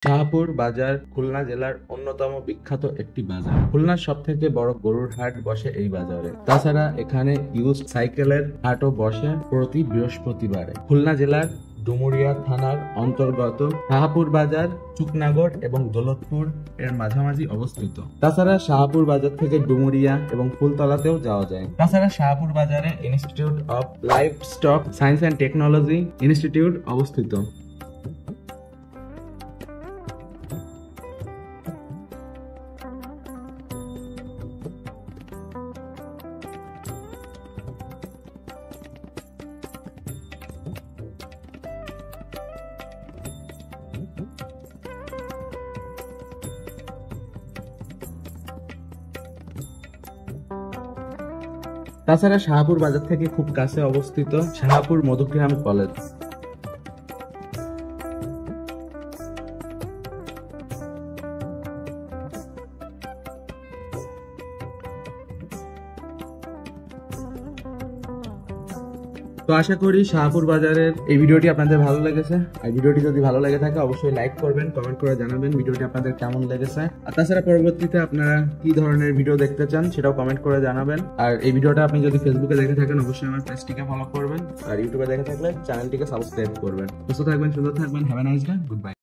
শাহপুর বাজার খুলনা জেলার অন্যতম বিখ্যাত একটি বাজার। খুলনার সব থেকে বড় গরুর হাট বসে এই বাজারে। তাছাড়া এখানে ইউজ সাইকেলের হাটও বসে প্রতি বৃহস্পতিবারে। খুলনা জেলার ডুমুরিয়া থানার অন্তর্গত শাহপুর বাজার চুকনাগড় এবং দৌলতপুর এর মাঝামাঝি অবস্থিত। তাছাড়া শাহপুর বাজার থেকে ডুমুরিয়া এবং ফুলতলাতেও যাওয়া যায়। তাছাড়া শাহপুর বাজারে institute of live stock science and technology institute অবস্থিত। তাছাড়া শাহপুর বাজার থেকে খুব কাছে অবস্থিত শাহপুর মধুগ্রাম কলেজ। তো আশা করি শাহপুর বাজারের এই ভিডিওটি আপনাদের ভালো লেগেছে। আর ভিডিওটি যদি ভালো লেগে থাকে অবশ্যই লাইক করবেন, কমেন্ট করে জানাবেন ভিডিওটি আপনাদের কেমন লেগেছে। আর তাছাড়া পরবর্তীতে আপনারা কি ধরনের ভিডিও দেখতে চান সেটাও কমেন্ট করে জানাবেন। আর এই ভিডিওটা আপনি যদি ফেসবুকে দেখে থাকেন অবশ্যই আমার পেজটিকে ফলো করবেন, আর ইউটিউবে দেখে থাকলে চ্যানেলটিকে সাবস্ক্রাইব করবেন। সুস্থ থাকবেন, সুন্দর থাকবেন। Have a nice day, good bye.